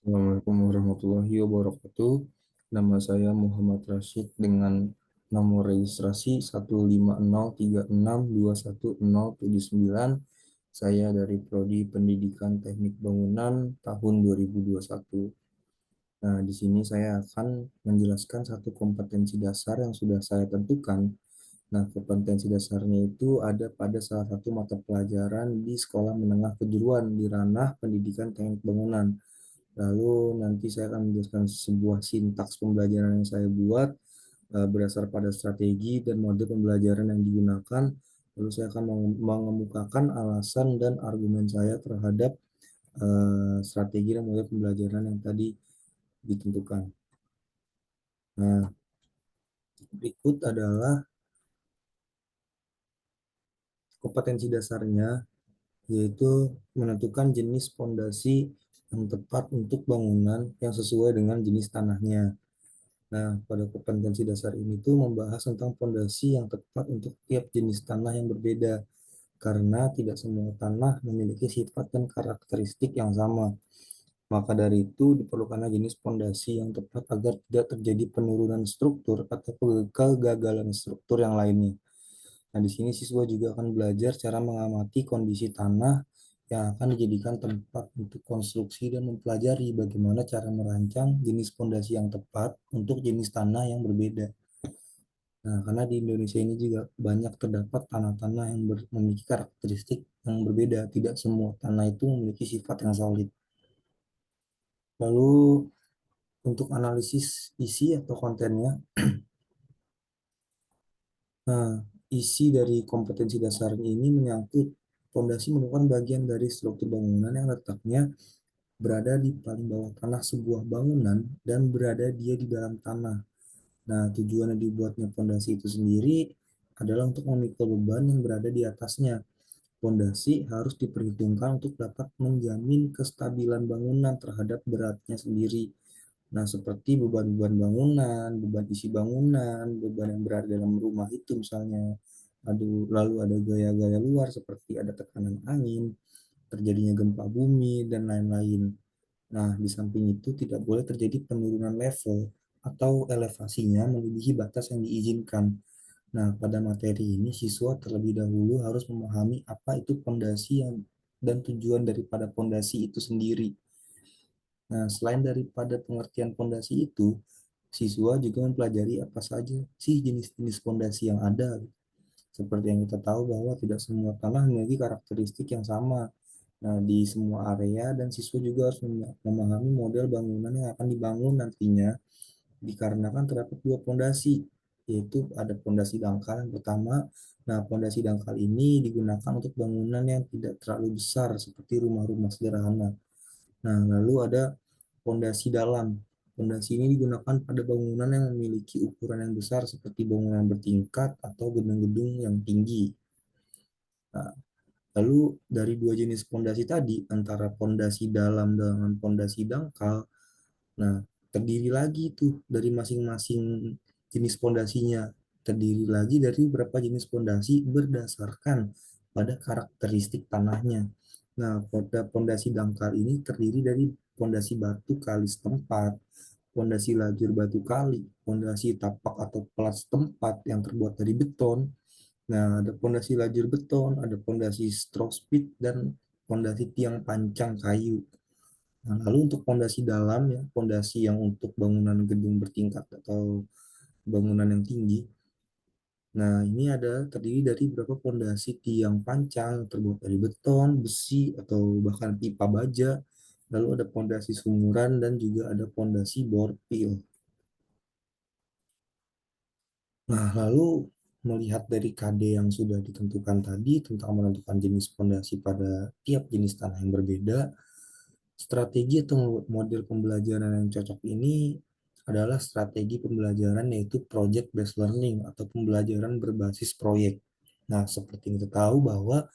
Assalamualaikum warahmatullahi wabarakatuh. Nama saya Muhammad Rashid dengan nomor registrasi 15036210079. Saya dari Prodi Pendidikan Teknik Bangunan tahun 2021. Nah, di sini saya akan menjelaskan satu kompetensi dasar yang sudah saya tentukan. Nah, kompetensi dasarnya itu ada pada salah satu mata pelajaran di sekolah menengah kejuruan di ranah pendidikan teknik bangunan. Lalu nanti saya akan menjelaskan sebuah sintaks pembelajaran yang saya buat berdasar pada strategi dan mode pembelajaran yang digunakan. Lalu saya akan mengemukakan alasan dan argumen saya terhadap strategi dan mode pembelajaran yang tadi ditentukan. Nah, berikut adalah kompetensi dasarnya, yaitu menentukan jenis fondasi yang tepat untuk bangunan yang sesuai dengan jenis tanahnya. Nah, pada kompetensi dasar ini tuh membahas tentang fondasi yang tepat untuk tiap jenis tanah yang berbeda, karena tidak semua tanah memiliki sifat dan karakteristik yang sama. Maka dari itu diperlukannya jenis fondasi yang tepat agar tidak terjadi penurunan struktur atau kegagalan struktur yang lainnya. Nah, di sini siswa juga akan belajar cara mengamati kondisi tanah yang akan dijadikan tempat untuk konstruksi dan mempelajari bagaimana cara merancang jenis fondasi yang tepat untuk jenis tanah yang berbeda. Nah, karena di Indonesia ini juga banyak terdapat tanah-tanah yang memiliki karakteristik yang berbeda. Tidak semua tanah itu memiliki sifat yang solid. Lalu untuk analisis isi atau kontennya, nah, isi dari kompetensi dasar ini menyangkut fondasi merupakan bagian dari struktur bangunan yang letaknya berada di paling bawah tanah sebuah bangunan dan berada dia di dalam tanah. Nah, tujuan dibuatnya fondasi itu sendiri adalah untuk memikul beban yang berada di atasnya. Fondasi harus diperhitungkan untuk dapat menjamin kestabilan bangunan terhadap beratnya sendiri. Nah, seperti beban-beban bangunan, beban isi bangunan, beban yang berada dalam rumah itu misalnya. Lalu ada gaya-gaya luar seperti ada tekanan angin, terjadinya gempa bumi, dan lain-lain. Nah, di samping itu tidak boleh terjadi penurunan level atau elevasinya melebihi batas yang diizinkan. Nah, pada materi ini siswa terlebih dahulu harus memahami apa itu pondasi yang dan tujuan daripada pondasi itu sendiri. Nah, selain daripada pengertian pondasi itu, siswa juga mempelajari apa saja sih jenis-jenis pondasi yang ada. Seperti yang kita tahu bahwa tidak semua tanah memiliki karakteristik yang sama. Nah, di semua area dan siswa juga harus memahami model bangunan yang akan dibangun nantinya dikarenakan terdapat dua pondasi, yaitu ada pondasi dangkal yang pertama. Nah, pondasi dangkal ini digunakan untuk bangunan yang tidak terlalu besar seperti rumah-rumah sederhana. Nah, lalu ada pondasi dalam. Pondasi ini digunakan pada bangunan yang memiliki ukuran yang besar seperti bangunan bertingkat atau gedung-gedung yang tinggi. Nah, lalu dari dua jenis pondasi tadi, antara pondasi dalam dengan pondasi dangkal, nah, terdiri lagi tuh dari masing-masing jenis pondasinya. Terdiri lagi dari beberapa jenis pondasi berdasarkan pada karakteristik tanahnya. Nah, pada pondasi dangkal ini terdiri dari pondasi batu kali setempat, pondasi lajur batu kali, pondasi tapak atau pelat setempat yang terbuat dari beton. Nah, ada pondasi lajur beton, ada pondasi stroke speed, dan pondasi tiang pancang kayu. Nah, lalu untuk pondasi dalam ya, pondasi yang untuk bangunan gedung bertingkat atau bangunan yang tinggi. Nah, ini ada terdiri dari beberapa pondasi tiang pancang yang terbuat dari beton, besi, atau bahkan pipa baja. Lalu ada pondasi sumuran dan juga ada pondasi bor pil. Nah, lalu melihat dari KD yang sudah ditentukan tadi tentang menentukan jenis pondasi pada tiap jenis tanah yang berbeda, strategi atau model pembelajaran yang cocok ini adalah strategi pembelajaran yaitu project based learning atau pembelajaran berbasis proyek. Nah, seperti kita tahu bahwa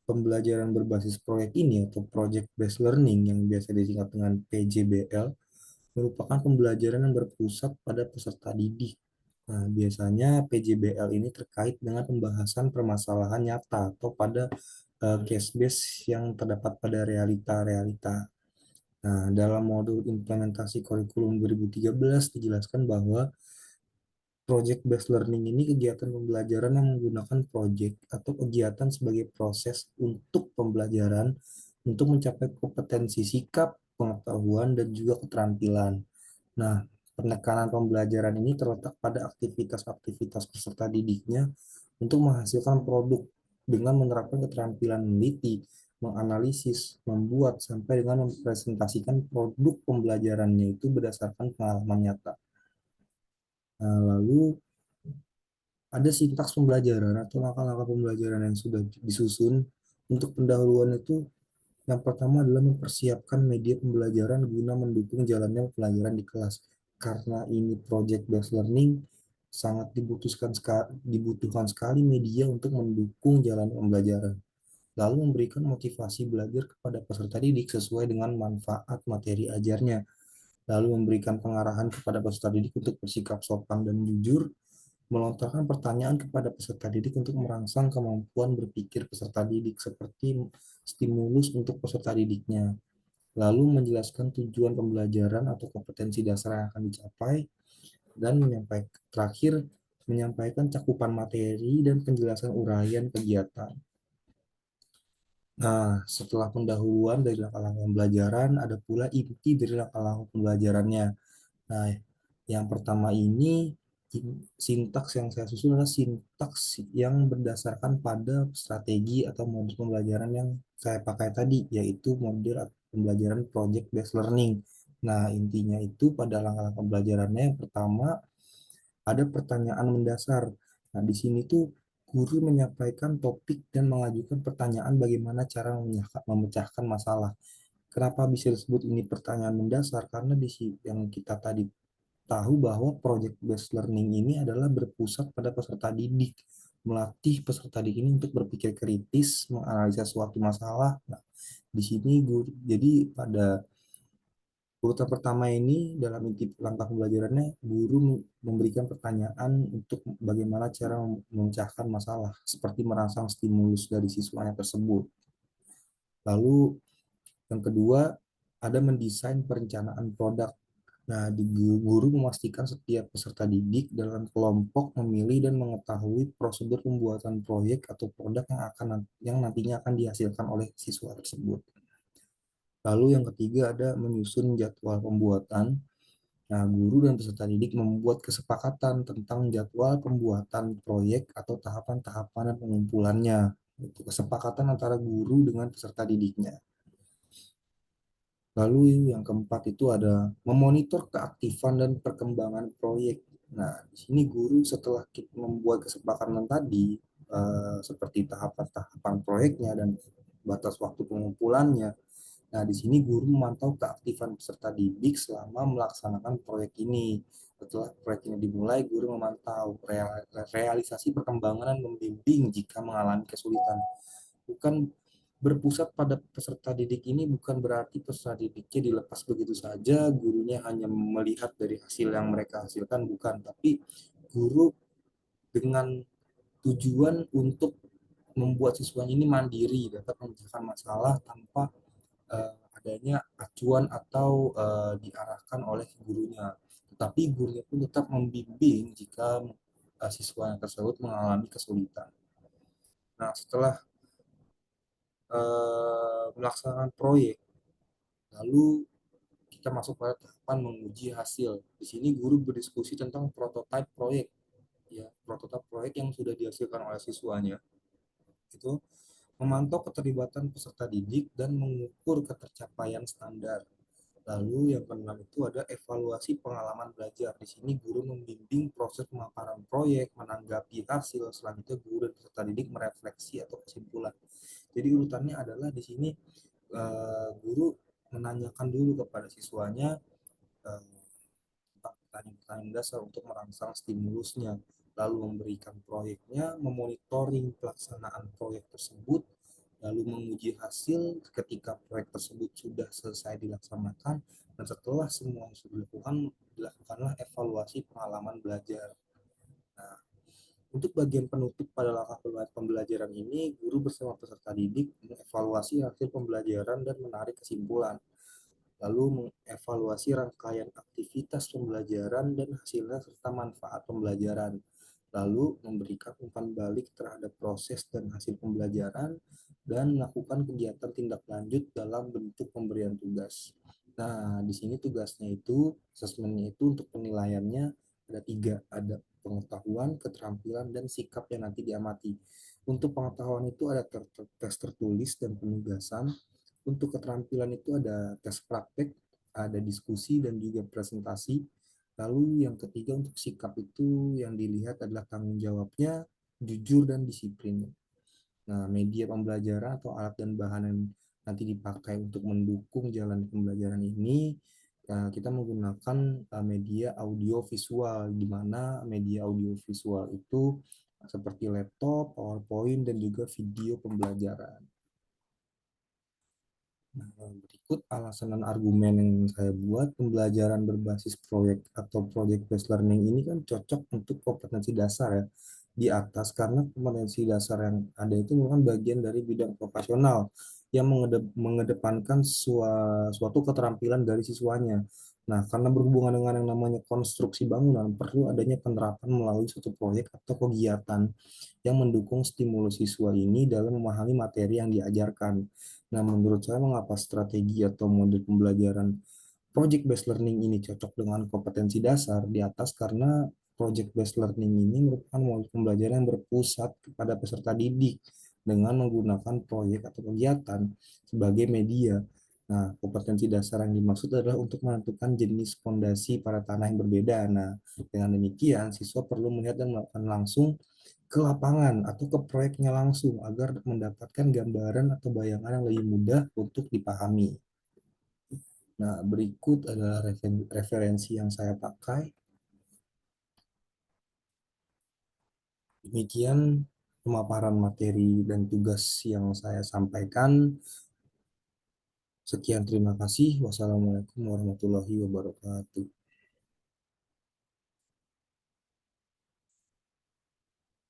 pembelajaran berbasis proyek ini atau project based learning yang biasa disingkat dengan PJBL merupakan pembelajaran yang berpusat pada peserta didik. Nah, biasanya PJBL ini terkait dengan pembahasan permasalahan nyata atau pada case base yang terdapat pada realita-realita. Nah, dalam modul implementasi kurikulum 2013 dijelaskan bahwa project based learning ini kegiatan pembelajaran yang menggunakan project atau kegiatan sebagai proses untuk pembelajaran untuk mencapai kompetensi sikap, pengetahuan, dan juga keterampilan. Nah, penekanan pembelajaran ini terletak pada aktivitas-aktivitas peserta didiknya untuk menghasilkan produk dengan menerapkan keterampilan meneliti, menganalisis, membuat, sampai dengan mempresentasikan produk pembelajarannya itu berdasarkan pengalaman nyata. Nah, lalu ada sintaks pembelajaran atau langkah-langkah pembelajaran yang sudah disusun. Untuk pendahuluan itu, yang pertama adalah mempersiapkan media pembelajaran guna mendukung jalannya pelajaran di kelas. Karena ini project based learning, sangat dibutuhkan sekali media untuk mendukung jalan pembelajaran. Lalu memberikan motivasi belajar kepada peserta didik sesuai dengan manfaat materi ajarnya. Lalu memberikan pengarahan kepada peserta didik untuk bersikap sopan dan jujur, melontarkan pertanyaan kepada peserta didik untuk merangsang kemampuan berpikir peserta didik seperti stimulus untuk peserta didiknya. Lalu menjelaskan tujuan pembelajaran atau kompetensi dasar yang akan dicapai, dan menyampaikan cakupan materi dan penjelasan uraian kegiatan. Nah, setelah pendahuluan dari langkah-langkah pembelajaran, ada pula inti dari langkah-langkah pembelajarannya. Nah, yang pertama ini sintaks yang saya susun adalah sintaks yang berdasarkan pada strategi atau modul pembelajaran yang saya pakai tadi, yaitu model pembelajaran project based learning. Nah, intinya itu pada langkah-langkah pembelajarannya yang pertama ada pertanyaan mendasar. Nah, di sini tuh guru menyampaikan topik dan mengajukan pertanyaan bagaimana cara memecahkan masalah. Kenapa bisa disebut ini pertanyaan mendasar? Karena yang kita tadi tahu bahwa project based learning ini adalah berpusat pada peserta didik, melatih peserta didik ini untuk berpikir kritis, menganalisa suatu masalah. Nah, di sini guru, jadi pada urutan pertama ini dalam inti langkah pembelajarannya, guru memberikan pertanyaan untuk bagaimana cara memecahkan masalah, seperti merangsang stimulus dari siswanya tersebut. Lalu yang kedua, ada mendesain perencanaan produk. Nah, guru memastikan setiap peserta didik dalam kelompok memilih dan mengetahui prosedur pembuatan proyek atau produk yang nantinya akan dihasilkan oleh siswa tersebut. Lalu yang ketiga ada menyusun jadwal pembuatan. Nah, guru dan peserta didik membuat kesepakatan tentang jadwal pembuatan proyek atau tahapan-tahapan dan pengumpulannya. Itu kesepakatan antara guru dengan peserta didiknya. Lalu yang keempat itu ada memonitor keaktifan dan perkembangan proyek. Nah, di sini guru setelah kita membuat kesepakatan tadi, seperti tahapan-tahapan proyeknya dan batas waktu pengumpulannya. Nah, di sini guru memantau keaktifan peserta didik selama melaksanakan proyek ini. Setelah proyek ini dimulai, guru memantau realisasi perkembangan dan membimbing jika mengalami kesulitan. Bukan berpusat pada peserta didik ini bukan berarti peserta didiknya dilepas begitu saja, gurunya hanya melihat dari hasil yang mereka hasilkan, bukan. Tapi guru dengan tujuan untuk membuat siswanya ini mandiri, dapat memecahkan masalah tanpa adanya acuan atau diarahkan oleh gurunya. Tetapi gurunya pun tetap membimbing jika siswa tersebut mengalami kesulitan. Nah, setelah melaksanakan proyek, lalu kita masuk pada tahapan menguji hasil. Di sini guru berdiskusi tentang prototipe proyek, ya, prototipe proyek yang sudah dihasilkan oleh siswanya. Itu memantau keterlibatan peserta didik dan mengukur ketercapaian standar. Lalu yang keenam itu ada evaluasi pengalaman belajar. Di sini guru membimbing proses pemaparan proyek, menanggapi hasil, selanjutnya guru dan peserta didik merefleksi atau kesimpulan. Jadi urutannya adalah di sini guru menanyakan dulu kepada siswanya eh, pertanyaan-pertanyaan dasar untuk merangsang stimulusnya, lalu memberikan proyeknya, memonitoring pelaksanaan proyek tersebut, lalu menguji hasil ketika proyek tersebut sudah selesai dilaksanakan, dan setelah semua sudah dilakukan, dilakukanlah evaluasi pengalaman belajar. Nah, untuk bagian penutup pada langkah pembelajaran ini, guru bersama peserta didik mengevaluasi hasil pembelajaran dan menarik kesimpulan. lalu mengevaluasi rangkaian aktivitas pembelajaran dan hasilnya serta manfaat pembelajaran, lalu memberikan umpan balik terhadap proses dan hasil pembelajaran, dan melakukan kegiatan tindak lanjut dalam bentuk pemberian tugas. Nah, di sini tugasnya itu, asesmennya itu untuk penilaiannya ada tiga, ada pengetahuan, keterampilan, dan sikap yang nanti diamati. Untuk pengetahuan itu ada tes tertulis dan penugasan. Untuk keterampilan itu ada tes praktek, ada diskusi, dan juga presentasi. Lalu yang ketiga untuk sikap itu yang dilihat adalah tanggung jawabnya, jujur, dan disiplin. Nah, media pembelajaran atau alat dan bahan yang nanti dipakai untuk mendukung jalan pembelajaran ini, kita menggunakan media audio visual, di mana media audio visual itu seperti laptop, PowerPoint, dan juga video pembelajaran. Nah, berikut alasan dan argumen yang saya buat. Pembelajaran berbasis proyek atau project based learning ini kan cocok untuk kompetensi dasar ya di atas, karena kompetensi dasar yang ada itu merupakan bagian dari bidang profesional yang mengedepankan suatu keterampilan dari siswanya. Nah, karena berhubungan dengan yang namanya konstruksi bangunan, perlu adanya penerapan melalui suatu proyek atau kegiatan yang mendukung stimulus siswa ini dalam memahami materi yang diajarkan. Nah, menurut saya mengapa strategi atau model pembelajaran project based learning ini cocok dengan kompetensi dasar di atas, karena project based learning ini merupakan model pembelajaran yang berpusat kepada peserta didik dengan menggunakan proyek atau kegiatan sebagai media. Nah, kompetensi dasar yang dimaksud adalah untuk menentukan jenis fondasi pada tanah yang berbeda. Nah, dengan demikian, siswa perlu melihat dan melakukan langsung ke lapangan atau ke proyeknya langsung agar mendapatkan gambaran atau bayangan yang lebih mudah untuk dipahami. Nah, berikut adalah referensi yang saya pakai. Demikian pemaparan materi dan tugas yang saya sampaikan. Sekian, terima kasih. Wassalamualaikum warahmatullahi wabarakatuh.